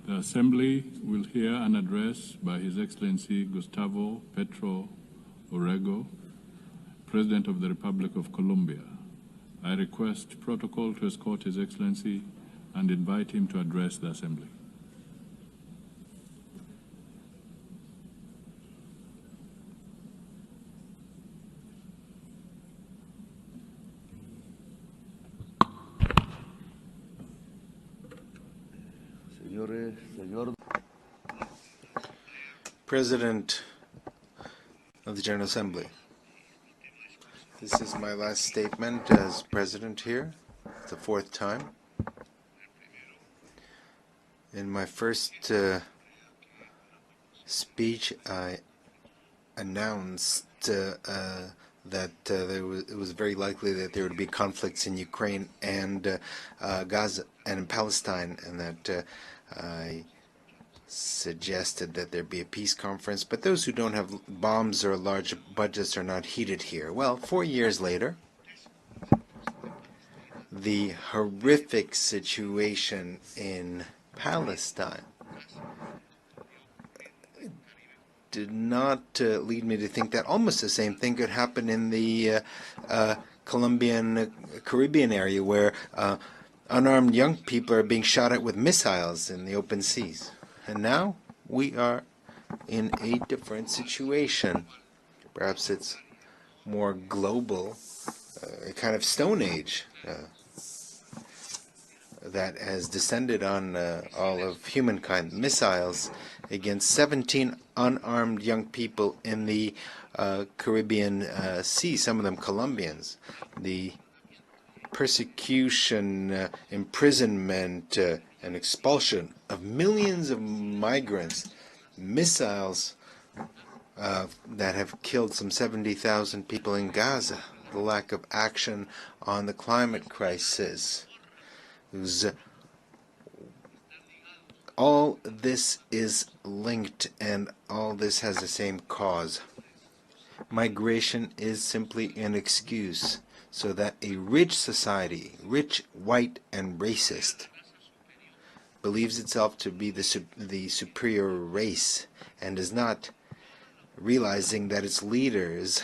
The Assembly will hear an address by His Excellency Gustavo Petro Orrego, President of the Republic of Colombia. I request protocol to escort His Excellency and invite him to address the Assembly. President of the General Assembly, this is my last statement as President here, the fourth time. In my first speech, I announced that it was very likely that there would be conflicts in Ukraine and Gaza and in Palestine, and that I suggested that there be a peace conference, but those who don't have bombs or large budgets are not heeded here. Well, 4 years later, the horrific situation in Palestine did not lead me to think that almost the same thing could happen in the Colombian Caribbean area, where unarmed young people are being shot at with missiles in the open seas. And now we are in a different situation. Perhaps it's more global, a kind of Stone Age that has descended on all of humankind. Missiles against 17 unarmed young people in the Caribbean Sea, some of them Colombians. The persecution, imprisonment, and expulsion of millions of migrants, missiles that have killed some 70,000 people in Gaza, the lack of action on the climate crisis. All this is linked, and all this has the same cause. Migration is simply an excuse so that a rich society, rich, white, and racist, believes itself to be the superior race and is not realizing that its leaders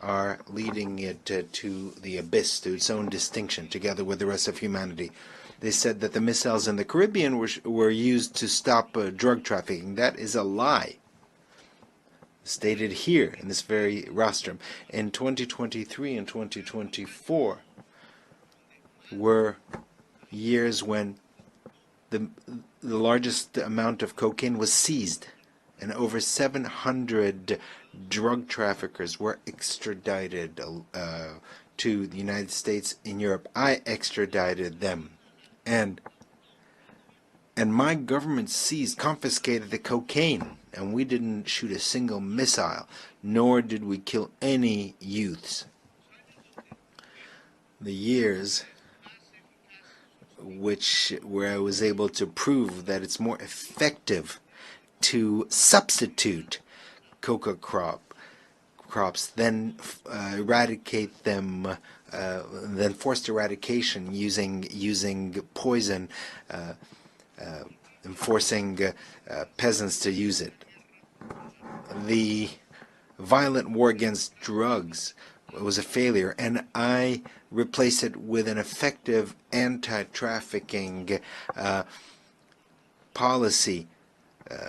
are leading it to the abyss, to its own distinction, together with the rest of humanity. They said that the missiles in the Caribbean were used to stop drug trafficking. That is a lie. Stated here in this very rostrum. In 2023 and 2024 were years when the largest amount of cocaine was seized, and over 700 drug traffickers were extradited to the United States in Europe. I extradited them, and my government seized, confiscated the cocaine, and we didn't shoot a single missile, nor did we kill any youths. The years where I was able to prove that it's more effective to substitute coca crops than eradicate them, than forced eradication using poison, and forcing peasants to use it. The violent war against drugs was a failure, and I replaced it with an effective anti-trafficking policy,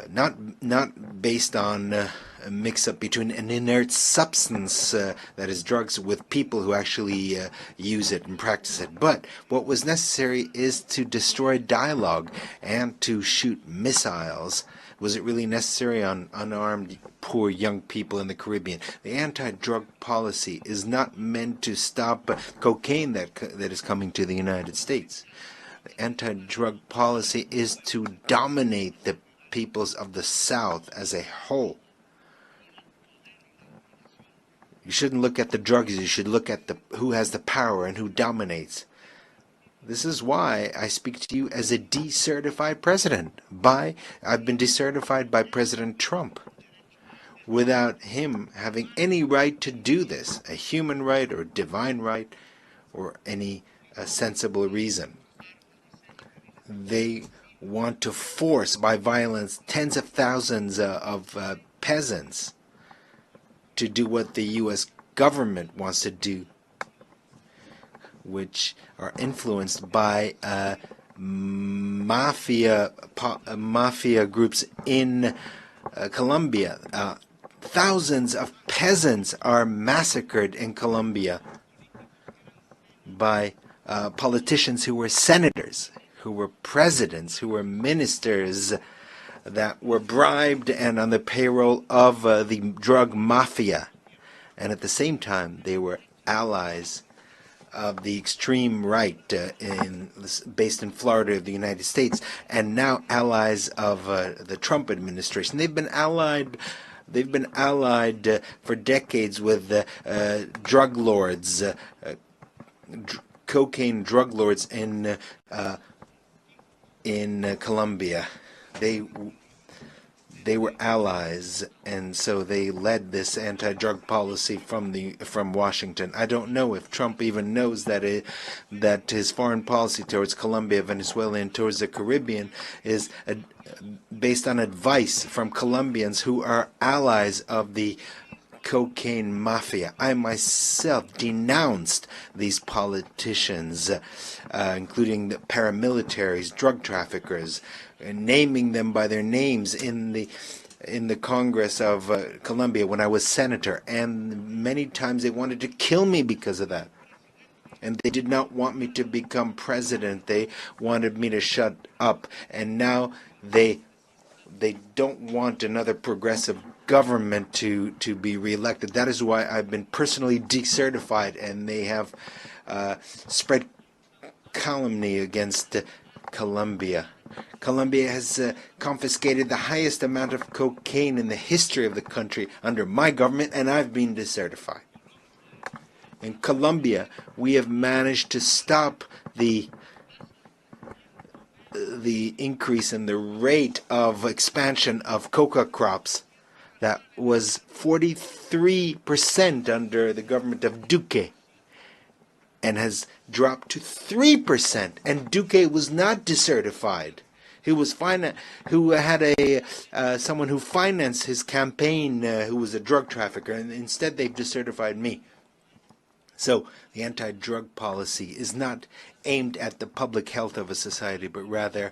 not based on a mix-up between an inert substance, that is drugs, with people who actually use it and practice it. But what was necessary is to destroy dialogue and to shoot missiles. Was it really necessary on unarmed, poor young people in the Caribbean? The anti-drug policy is not meant to stop cocaine that is coming to the United States. The anti-drug policy is to dominate the peoples of the South as a whole. You shouldn't look at the drugs, you should look at who has the power and who dominates. This is why I speak to you as a decertified president. I've been decertified by President Trump, without him having any right to do this, a human right or divine right or any sensible reason. They want to force by violence tens of thousands of peasants to do what the U.S. government wants to do, which are influenced by mafia groups in Colombia. Thousands of peasants are massacred in Colombia by politicians who were senators, who were presidents, who were ministers that were bribed and on the payroll of the drug mafia. And at the same time, they were allies of the extreme right based in Florida of the United States, and now allies of the Trump administration. They've been allied for decades with drug lords, cocaine drug lords in Colombia. They were allies, and so they led this anti-drug policy from Washington. I don't know if Trump even knows that his foreign policy towards Colombia, Venezuela, and towards the Caribbean is based on advice from Colombians who are allies of the cocaine mafia. I myself denounced these politicians, including the paramilitaries, drug traffickers, naming them by their names in the Congress of Colombia when I was senator, and many times they wanted to kill me because of that. And they did not want me to become president. They wanted me to shut up. And now they don't want another progressive government to be reelected. That is why I've been personally decertified, and they have spread calumny against Colombia. Colombia has confiscated the highest amount of cocaine in the history of the country under my government, and I've been decertified. In Colombia, we have managed to stop the increase in the rate of expansion of coca crops that was 43% under the government of Duque and has dropped to 3%. And Duque was not decertified. He was who had someone who financed his campaign who was a drug trafficker, and instead they've decertified me. So the anti-drug policy is not aimed at the public health of a society, but rather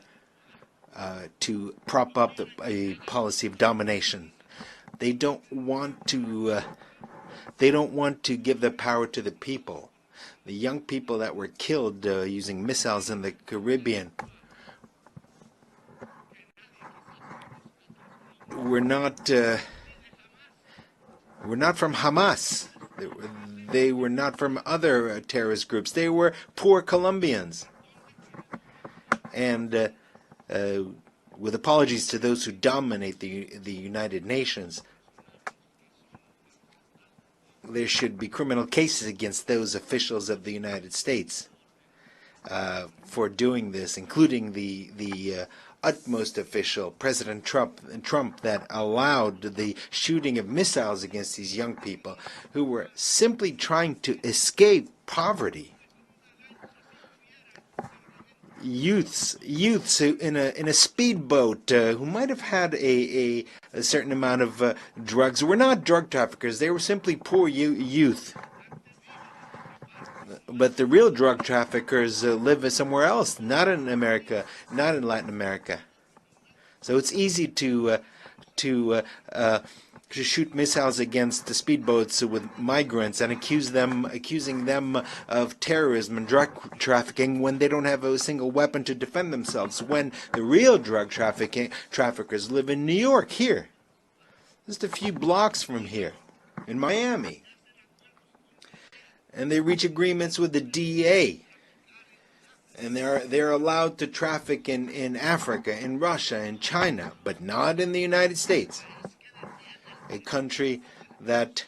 to prop up a policy of domination. They don't want to give the power to the people. The young people that were killed using missiles in the Caribbean were not from Hamas. They were not from other terrorist groups. They were poor Colombians. And with apologies to those who dominate the United Nations, there should be criminal cases against those officials of the United States for doing this, including the utmost official, President Trump, that allowed the shooting of missiles against these young people who were simply trying to escape poverty. Youths who in a speedboat who might have had a certain amount of drugs were not drug traffickers. They were simply poor youth. But the real drug traffickers live somewhere else, not in America, not in Latin America. So it's easy to shoot missiles against the speedboats with migrants and accusing them of terrorism and drug trafficking when they don't have a single weapon to defend themselves. When the real drug traffickers live in New York, here, just a few blocks from here, in Miami. And they reach agreements with the DEA. And they're allowed to traffic in Africa, in Russia, in China, but not in the United States. A country that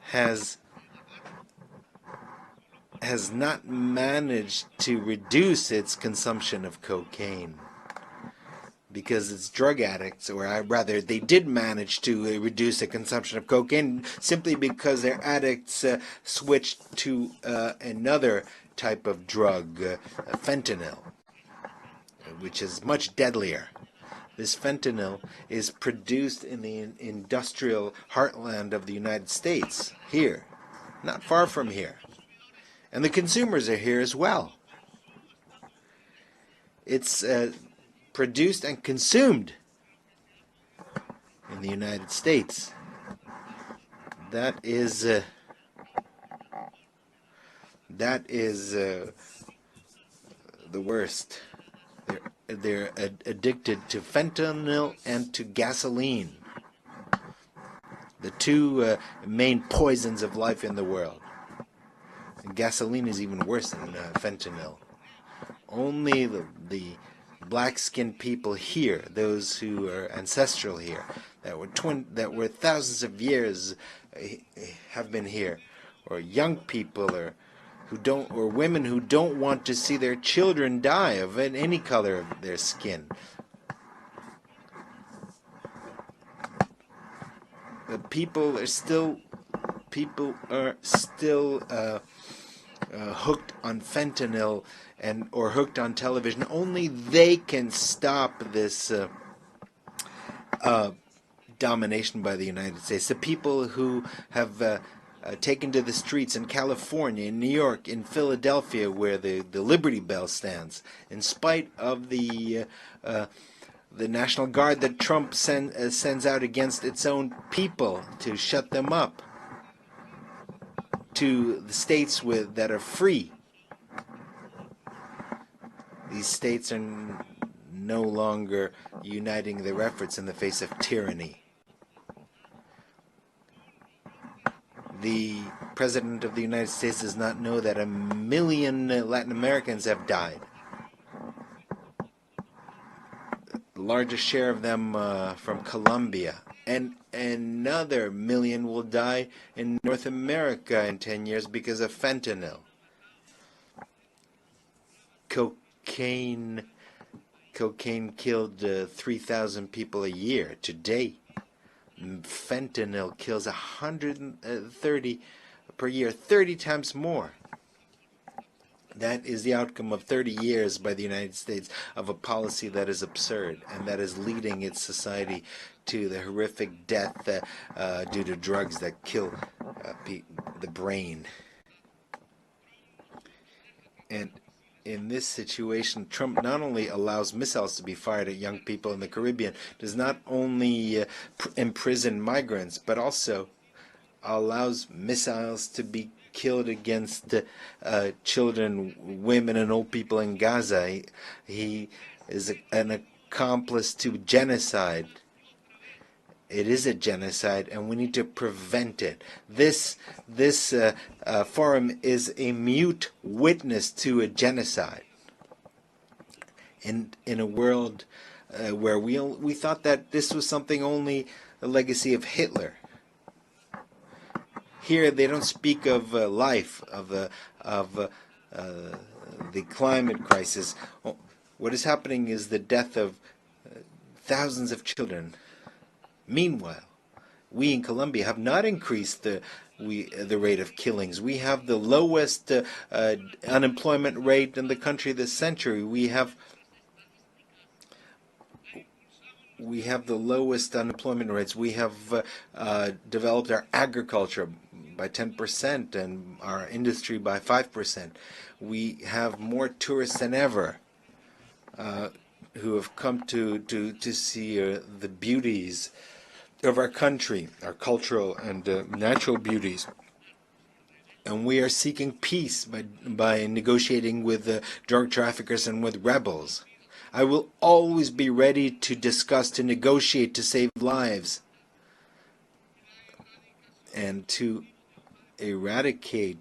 has not managed to reduce its consumption of cocaine because it's drug addicts, or rather they did manage to reduce the consumption of cocaine simply because their addicts switched to another type of drug, fentanyl, which is much deadlier. This fentanyl is produced in the industrial heartland of the United States, here, not far from here. And the consumers are here as well. It's produced and consumed in the United States. That is the worst. They're addicted to fentanyl and to gasoline, the two main poisons of life in the world. And gasoline is even worse than fentanyl. Only the black-skinned people here, those who are ancestral here, that were thousands of years have been here, or young people, or women who don't want to see their children die of any color of their skin. The people are still hooked on fentanyl or hooked on television. Only they can stop this domination by the United States. The people who have taken to the streets in California, in New York, in Philadelphia, where the Liberty Bell stands, in spite of the National Guard that Trump sends out against its own people to shut them up, to the states that are free. These states are no longer uniting their efforts in the face of tyranny. The President of the United States does not know that 1 million Latin Americans have died. The largest share of them from Colombia. And another 1 million will die in North America in 10 years because of fentanyl. Cocaine killed 3,000 people a year today. Fentanyl kills 130 per year, 30 times more. That is the outcome of 30 years by the United States of a policy that is absurd and that is leading its society to the horrific death due to drugs that kill the brain. And in this situation, Trump not only allows missiles to be fired at young people in the Caribbean, does not only imprison migrants, but also allows missiles to be killed against children, women, and old people in Gaza. He is an accomplice to genocide. It is a genocide, and we need to prevent it. This forum is a mute witness to a genocide. In a world where we thought that this was something only a legacy of Hitler. Here they don't speak of life, of the climate crisis. What is happening is the death of thousands of children. Meanwhile, we in Colombia have not increased the rate of killings. We have the lowest unemployment rate in the country this century. We have the lowest unemployment rates. We have developed our agriculture by 10% and our industry by 5%. We have more tourists than ever who have come to see the beauties of our country, our cultural and natural beauties. And we are seeking peace by negotiating with drug traffickers and with rebels. I will always be ready to discuss, to negotiate, to save lives, and to eradicate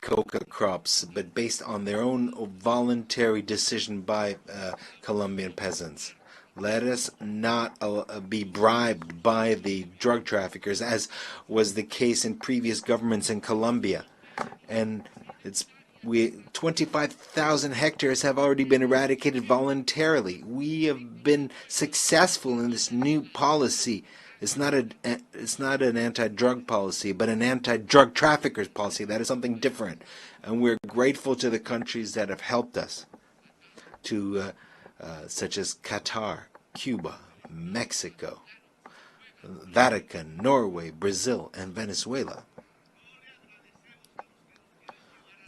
coca crops, but based on their own voluntary decision by Colombian peasants. Let us not be bribed by the drug traffickers, as was the case in previous governments in Colombia. And 25,000 hectares have already been eradicated voluntarily. We have been successful in this new policy. It's not an anti-drug policy, but an anti-drug traffickers policy. That is something different. And we're grateful to the countries that have helped us such as Qatar, Cuba, Mexico, Vatican, Norway, Brazil, and Venezuela.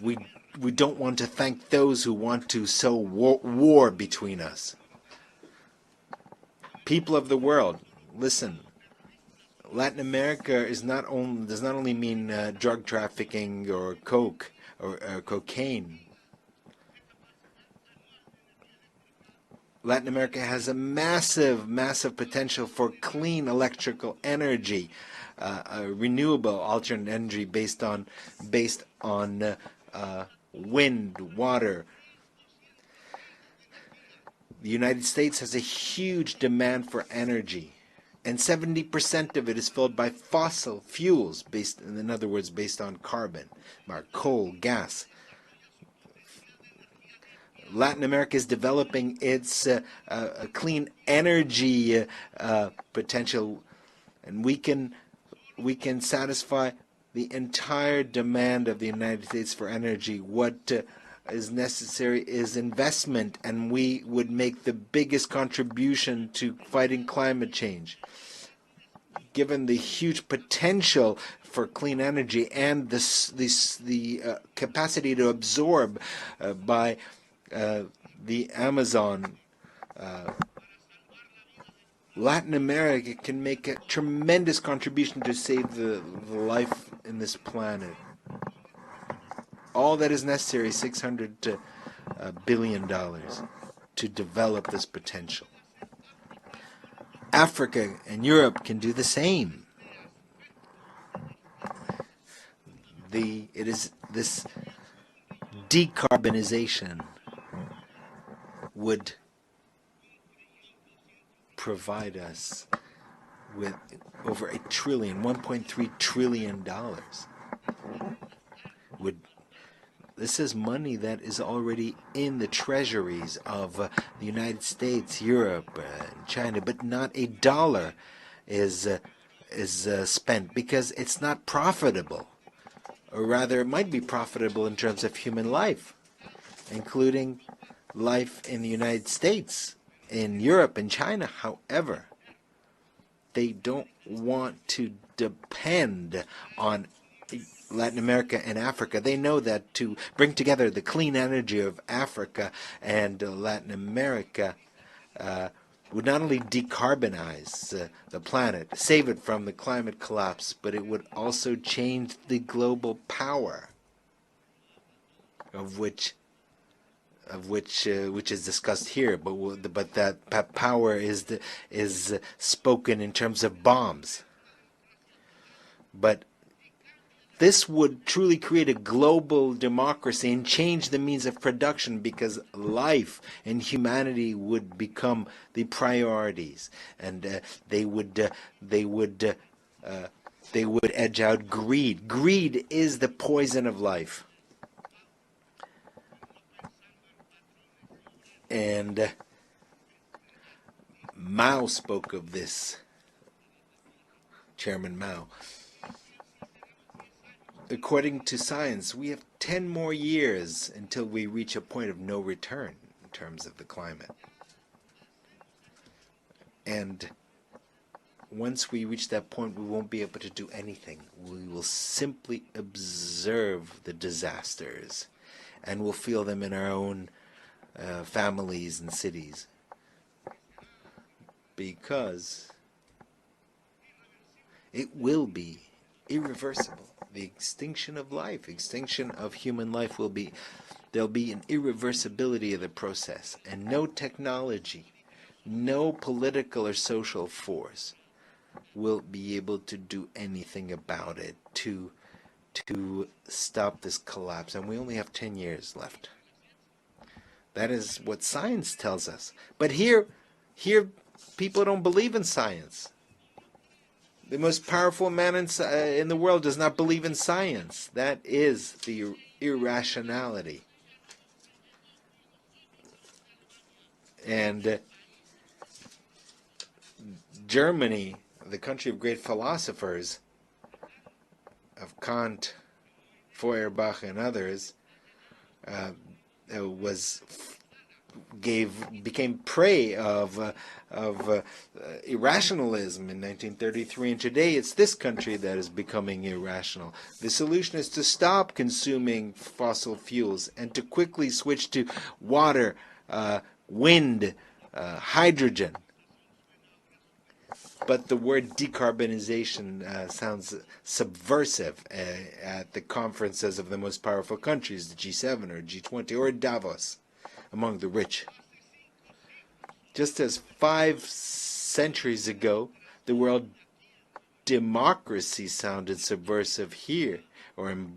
We don't want to thank those who want to sow war between us. People of the world, listen. Latin America does not only mean drug trafficking or coke or cocaine. Latin America has a massive, massive potential for clean electrical energy, renewable alternate energy based on wind, water. The United States has a huge demand for energy, and 70% of it is filled by fossil fuels, in other words, based on carbon, coal, gas. Latin America is developing its clean energy potential, and we can satisfy the entire demand of the United States for energy. What is necessary is investment, and we would make the biggest contribution to fighting climate change. Given the huge potential for clean energy and the capacity to absorb by the Amazon, Latin America can make a tremendous contribution to save the life in this planet. All that is necessary is $600 billion to develop this potential. Africa and Europe can do the same. It is this decarbonization would provide us with over $1.3 trillion. This is money that is already in the treasuries of the United States, Europe, and China, but not a dollar is spent because it's not profitable. Or rather, it might be profitable in terms of human life, including life in the United States, in Europe, and China. However, they don't want to depend on Latin America and Africa. They know that to bring together the clean energy of Africa and Latin America would not only decarbonize the planet, save it from the climate collapse, but it would also change the global power which is discussed here, but that power is spoken in terms of bombs. But this would truly create a global democracy and change the means of production, because life and humanity would become the priorities, and they would edge out greed. Greed is the poison of life. And Mao spoke of this, Chairman Mao. According to science, we have 10 more years until we reach a point of no return in terms of the climate. And once we reach that point, we won't be able to do anything. We will simply observe the disasters, and we'll feel them in our own families and cities, because it will be irreversible. The extinction of life, extinction of human life there'll be an irreversibility of the process, and no technology, no political or social force will be able to do anything about it to stop this collapse. And we only have 10 years left. That is what science tells us. But here people don't believe in science. The most powerful man in the world does not believe in science. That is the irrationality. And Germany, the country of great philosophers, of Kant, Feuerbach, and others, became prey of irrationalism in 1933, and today it's this country that is becoming irrational. The solution is to stop consuming fossil fuels and to quickly switch to water, wind, hydrogen. But the word decarbonization sounds subversive at the conferences of the most powerful countries, the G7 or G20 or Davos, among the rich. Just as 5 centuries ago, the word democracy sounded subversive here, or in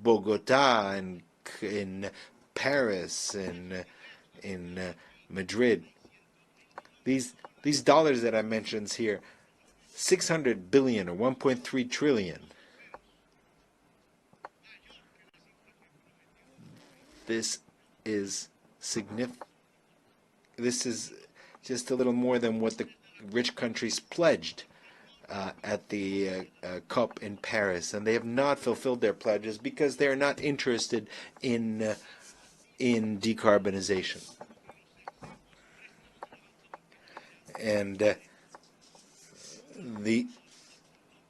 Bogota, and in Paris, and in Madrid. These dollars that I mentioned here, 600 billion or 1.3 trillion. This is significant. This is just a little more than what the rich countries pledged at the COP in Paris, and they have not fulfilled their pledges because they are not interested in decarbonization. And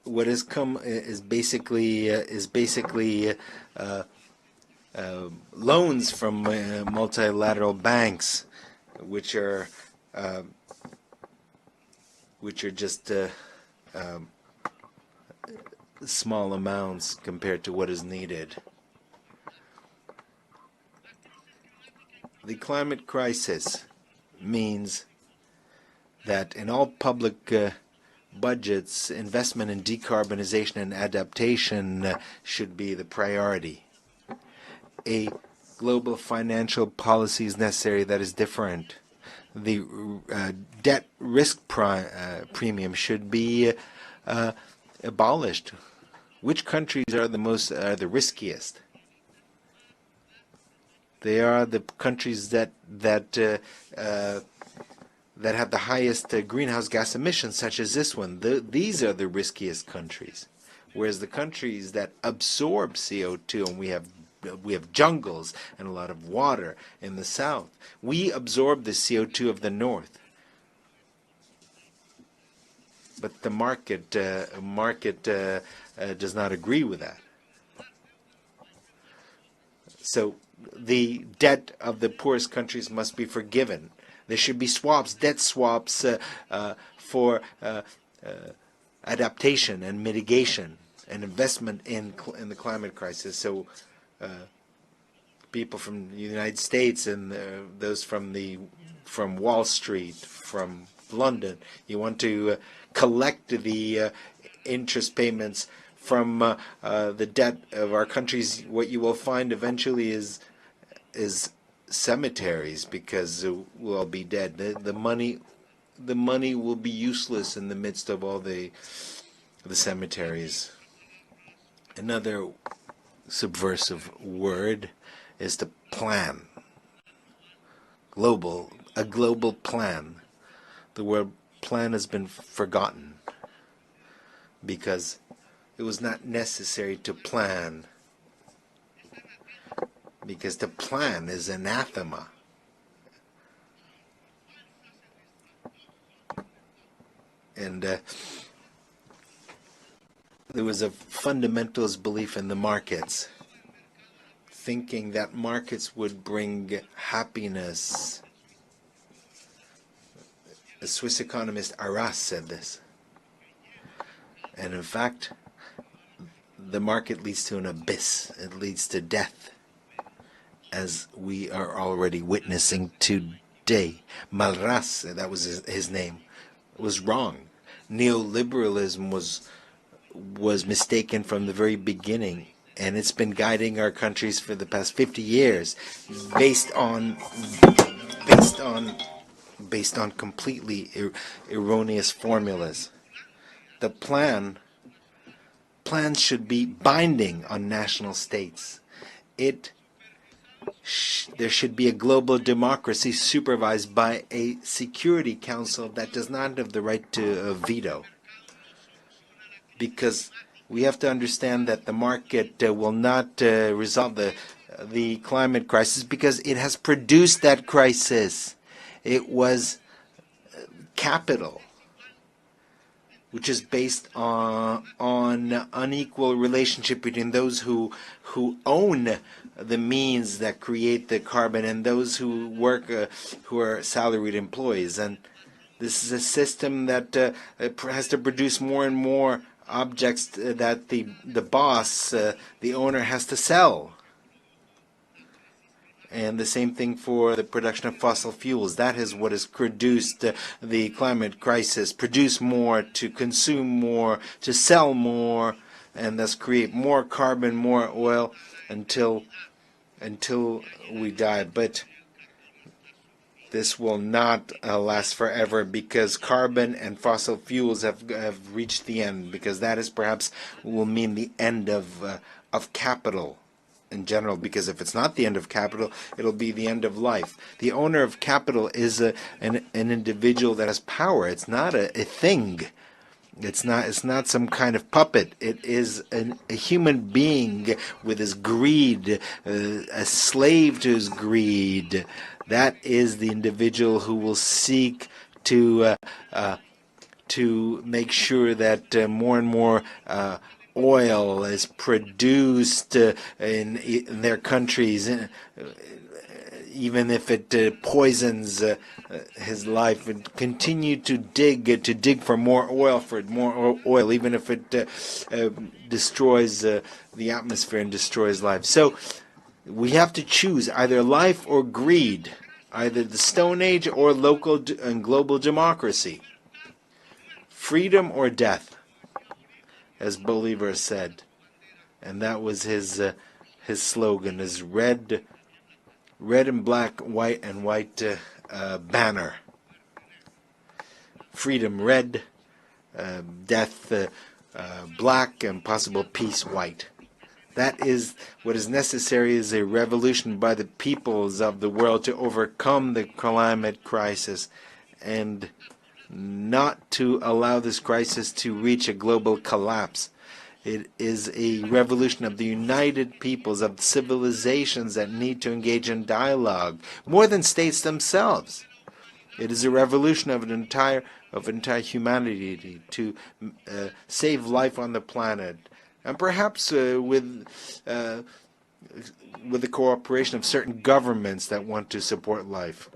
what has come is basically loans from multilateral banks, which are just small amounts compared to what is needed. The climate crisis means that in all public budgets, investment in decarbonization and adaptation should be the priority. A global financial policy is necessary that is different. The debt risk premium should be abolished. Which countries are the riskiest? They are the countries that have the highest greenhouse gas emissions, such as this one. These are the riskiest countries. Whereas the countries that absorb CO2, and we have jungles and a lot of water in the south, we absorb the CO2 of the north. But the market does not agree with that. So the debt of the poorest countries must be forgiven. There should be debt swaps for adaptation and mitigation and investment in the climate crisis. So people from the United States and those from Wall Street, from London, you want to collect the interest payments from the debt of our countries. What you will find eventually is cemeteries, because we'll all be dead. The money will be useless in the midst of all the cemeteries. Another subversive word is to plan. A global plan. The word plan has been forgotten because it was not necessary to plan, because to plan is anathema. And there was a fundamentalist belief in the markets, thinking that markets would bring happiness. The Swiss economist Arras said this. And in fact, the market leads to an abyss. It leads to death, as we are already witnessing today. Malras, that was his name, was wrong. Neoliberalism was mistaken from the very beginning, and it's been guiding our countries for the past 50 years, based on completely erroneous formulas. The plans should be binding on national states. There should be a global democracy supervised by a Security Council that does not have the right to veto. Because we have to understand that the market will not resolve the climate crisis, because it has produced that crisis. It was capital, which is based on unequal relationship between those who own the means that create the carbon and those who work, who are salaried employees. And this is a system that has to produce more and more objects that the boss, the owner, has to sell. And the same thing for the production of fossil fuels. That is what has produced the climate crisis. Produce more, to consume more, to sell more, and thus create more carbon, more oil until we die. But this will not last forever, because carbon and fossil fuels have reached the end, because that is perhaps will mean the end of capital in general, because if it's not the end of capital, it'll be the end of life. The owner of capital is an individual that has power. It's not a thing. It's not some kind of puppet. It is a human being with his greed, a slave to his greed. That is the individual who will seek to make sure that more and more oil is produced in their countries, even if it poisons his life, and continue to dig for more oil, even if it destroys the atmosphere and destroys life. So we have to choose either life or greed, either the Stone Age or local and global democracy, freedom or death, as Bolivar said. And that was his slogan, his red and black, white and white banner. Freedom red, death black, and possible peace white. That is what is necessary, is a revolution by the peoples of the world to overcome the climate crisis and not to allow this crisis to reach a global collapse. It is a revolution of the united peoples, of civilizations that need to engage in dialogue, more than states themselves. It is a revolution of entire humanity to save life on the planet, and perhaps with the cooperation of certain governments that want to support life.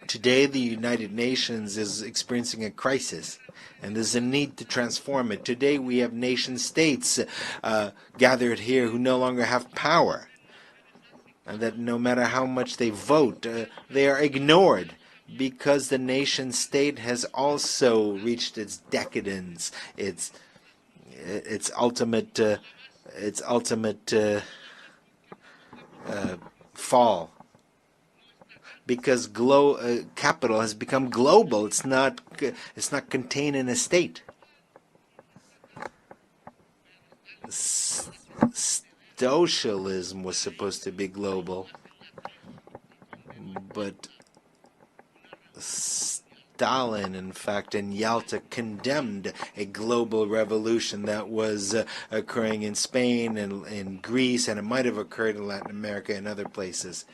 Today, the United Nations is experiencing a crisis, and there's a need to transform it. Today, we have nation-states gathered here who no longer have power, and that no matter how much they vote, they are ignored, because the nation-state has also reached its decadence, its ultimate fall. Because capital has become global. It's not contained in a state. Socialism was supposed to be global, but Stalin, in fact, in Yalta, condemned a global revolution that was occurring in Spain and in Greece, and it might have occurred in Latin America and other places.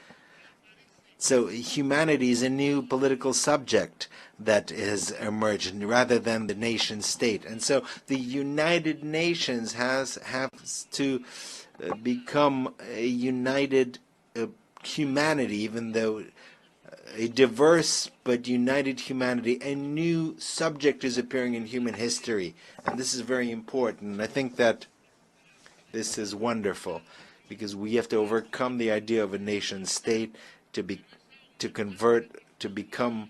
So humanity is a new political subject that has emerged rather than the nation state. And so the United Nations has to become a united humanity, even though a diverse but united humanity. A new subject is appearing in human history, and this is very important. And I think that this is wonderful, because we have to overcome the idea of a nation state to become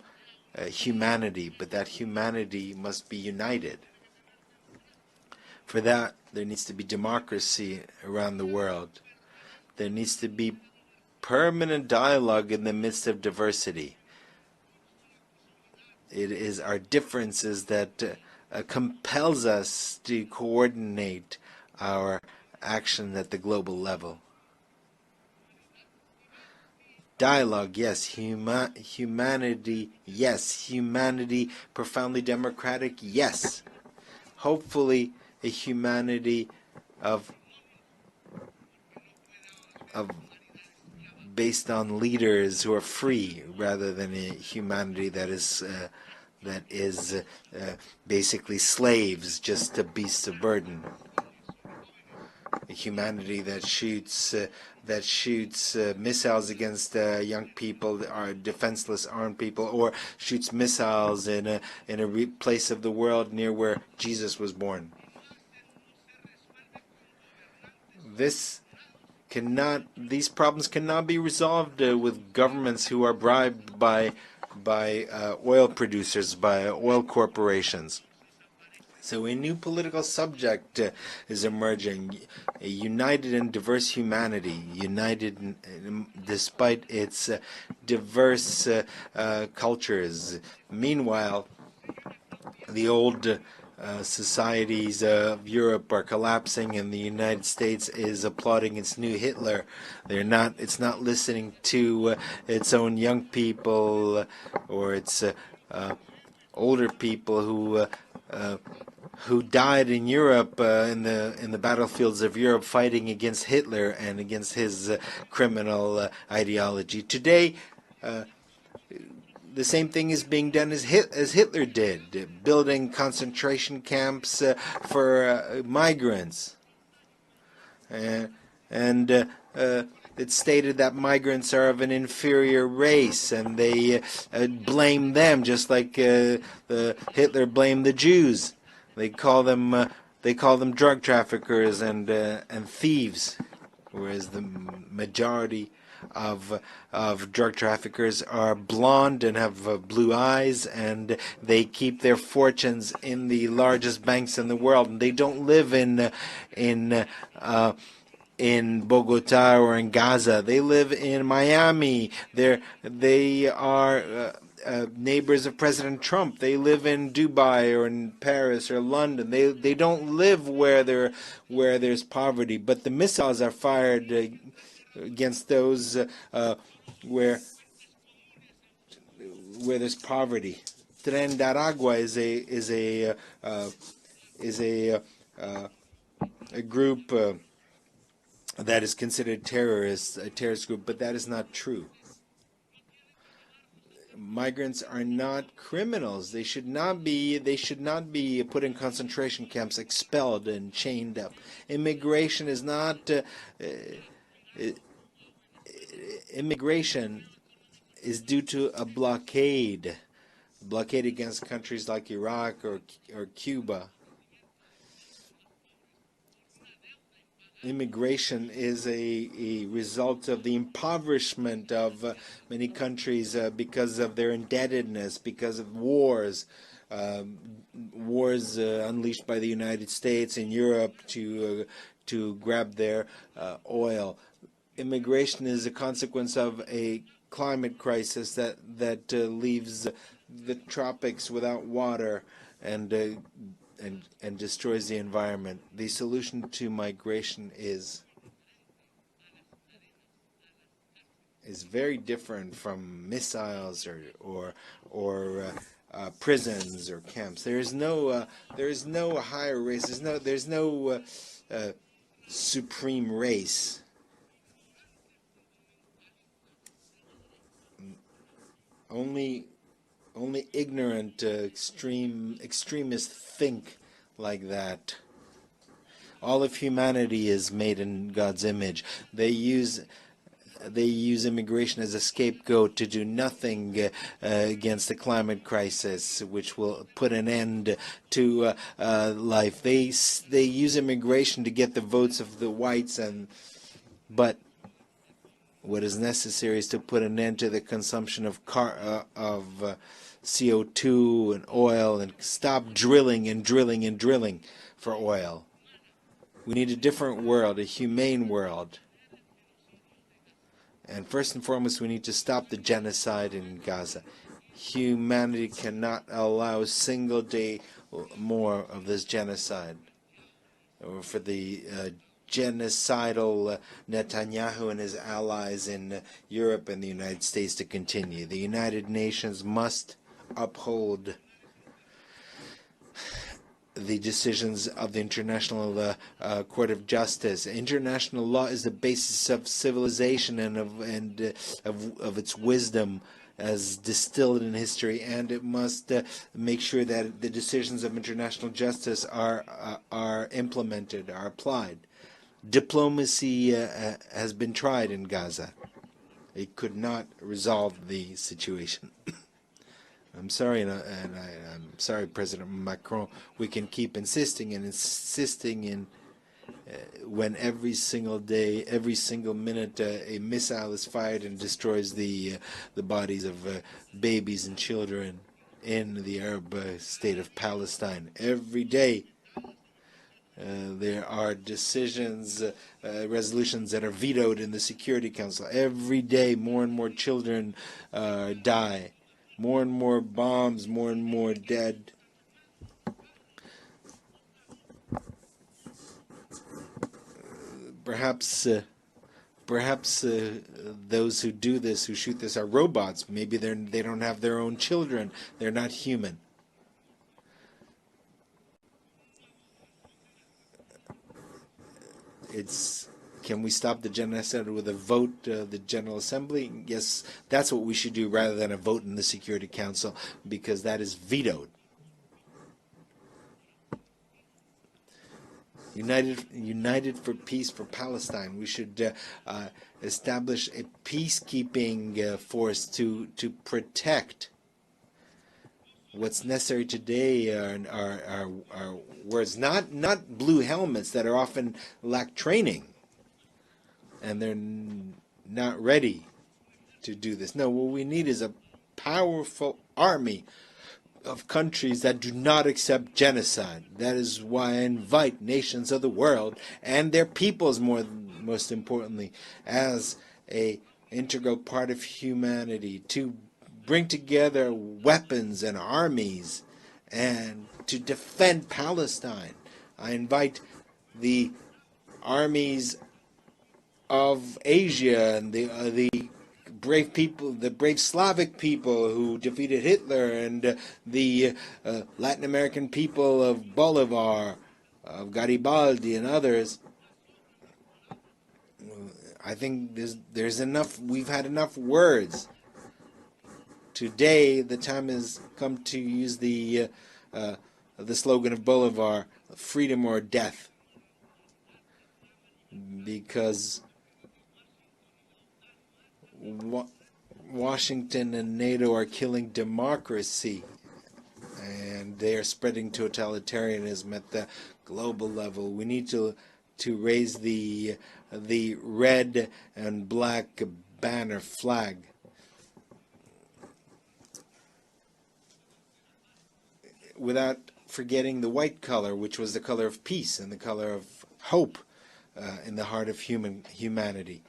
humanity, but that humanity must be united. For that, there needs to be democracy around the world. There needs to be permanent dialogue in the midst of diversity. It is our differences that compels us to coordinate our action at the global level. Dialogue, yes. Humanity, yes. Humanity profoundly democratic, yes. Hopefully a humanity of based on leaders who are free, rather than a humanity that is basically slaves, just to beasts of burden. A humanity that shoots missiles against young people, are defenseless armed people, or shoots missiles in a place of the world near where Jesus was born. These problems cannot be resolved with governments who are bribed by oil producers, by oil corporations. So a new political subject is emerging, a united and diverse humanity, united despite its diverse cultures. Meanwhile, the old societies of Europe are collapsing, and the United States is applauding its new Hitler. It's not listening to its own young people or its older people who died in Europe, in the battlefields of Europe, fighting against Hitler and against his criminal ideology. Today, the same thing is being done as Hitler did, building concentration camps for migrants. It's stated that migrants are of an inferior race, and they blame them, just like Hitler blamed the Jews. They call them drug traffickers and thieves, whereas the majority of drug traffickers are blonde and have blue eyes, and they keep their fortunes in the largest banks in the world, and they don't live in Bogota or in Gaza. They live in Miami. They are neighbors of President Trump. They live in Dubai or in Paris or London. They don't live where there's poverty. But the missiles are fired against those where there's poverty. Tren de Aragua is a group that is considered a terrorist group, but that is not true. Migrants are not criminals. They should not be put in concentration camps, expelled and chained up. Immigration is not immigration is due to a blockade against countries like Iraq or Cuba. Immigration is a result of the impoverishment of many countries because of their indebtedness, because of wars unleashed by the United States and Europe to grab their oil. Immigration is a consequence of a climate crisis that leaves the tropics without water and destroys the environment. The solution to migration is very different from missiles or prisons or camps. There is no higher race. There's no supreme race. Only ignorant extremists think like that. All of humanity is made in God's image. They use immigration as a scapegoat to do nothing against the climate crisis, which will put an end to life. They use immigration to get the votes of the whites, but what is necessary is to put an end to the consumption of CO2 and oil, and stop drilling for oil. We need a different world, a humane world. And first and foremost, we need to stop the genocide in Gaza. Humanity cannot allow a single day more of this genocide, or for the genocidal Netanyahu and his allies in Europe and the United States to continue. The United Nations must uphold the decisions of the International Court of Justice. International law is the basis of civilization and of its wisdom as distilled in history, and it must make sure that the decisions of international justice are implemented, are applied. Diplomacy has been tried in Gaza. It could not resolve the situation. I'm sorry, I'm sorry, President Macron. We can keep insisting and insisting in when every single day, every single minute, a missile is fired and destroys the bodies of babies and children in the Arab state of Palestine. Every day, there are decisions, resolutions that are vetoed in the Security Council. Every day, more and more children die. More and more bombs, more and more dead. Perhaps those who do this, who shoot this, are robots. Maybe they don't have their own children. They're not human. Can we stop the genocide with a vote, the General Assembly? Yes, that's what we should do rather than a vote in the Security Council, because that is vetoed. United for peace for Palestine. We should establish a peacekeeping force to protect. What's necessary today are words, not blue helmets that are often lack training, and they're not ready to do this. No, what we need is a powerful army of countries that do not accept genocide. That is why I invite nations of the world and their peoples, most importantly, as a integral part of humanity, to bring together weapons and armies and to defend Palestine. I invite the armies of Asia and the brave people, the brave Slavic people who defeated Hitler, and the Latin American people of Bolivar, of Garibaldi and others. I think there's enough. We've had enough words. Today, the time has come to use the slogan of Bolivar, freedom or death, because Washington and NATO are killing democracy, and they are spreading totalitarianism at the global level. We need to raise the red and black banner flag. Without forgetting the white color, which was the color of peace and the color of hope in the heart of humanity.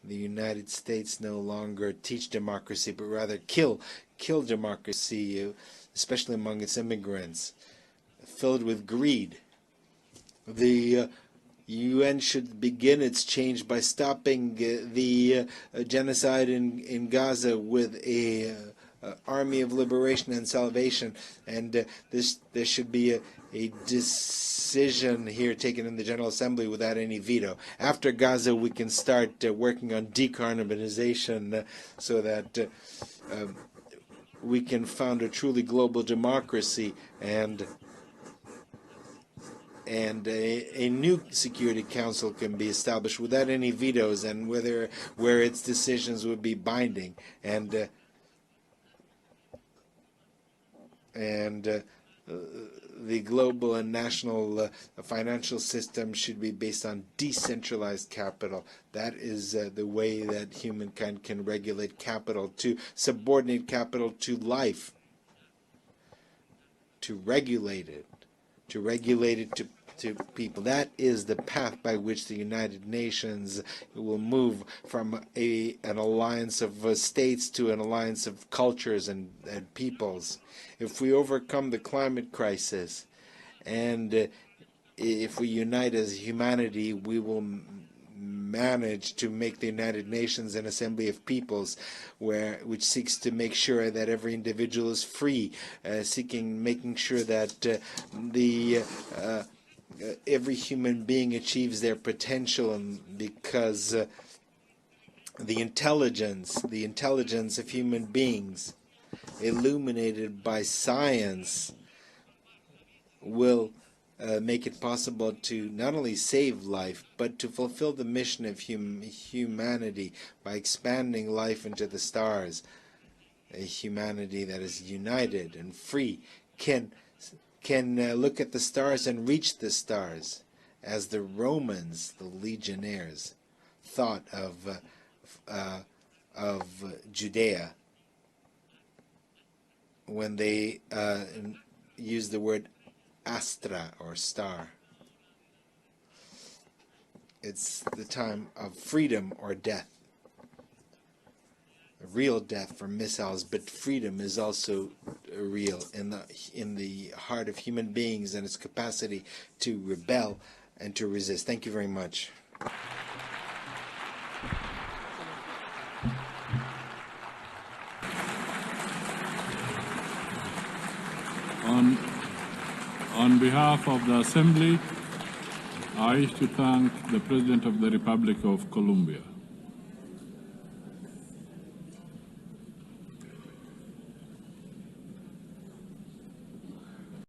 The United States no longer teach democracy, but rather kill democracy, especially among its immigrants, filled with greed. The UN should begin its change by stopping the genocide in Gaza with a army of liberation and salvation, and there should be a decision here taken in the General Assembly without any veto. After Gaza, we can start working on decarbonization so that we can found a truly global democracy, and a new Security Council can be established without any vetoes, and where its decisions would be binding, and the global and national financial system should be based on decentralized capital. That is the way that humankind can regulate capital, to subordinate capital to life, to regulate it to people. That is the path by which the United Nations will move from an alliance of states to an alliance of cultures and peoples. If we overcome the climate crisis, and if we unite as humanity, we will managed to make the United Nations an assembly of peoples which seeks to make sure that every individual is free, making sure that every human being achieves their potential, and because the intelligence of human beings, illuminated by science, will make it possible to not only save life, but to fulfill the mission of humanity by expanding life into the stars. A humanity that is united and free can look at the stars and reach the stars, as the Romans, the legionnaires, thought of Judea when they used the word astra, or star. It's the time of freedom or death. A real death from missiles, but freedom is also real in the heart of human beings and its capacity to rebel and to resist. Thank you very much. On behalf of the Assembly, I wish to thank the President of the Republic of Colombia.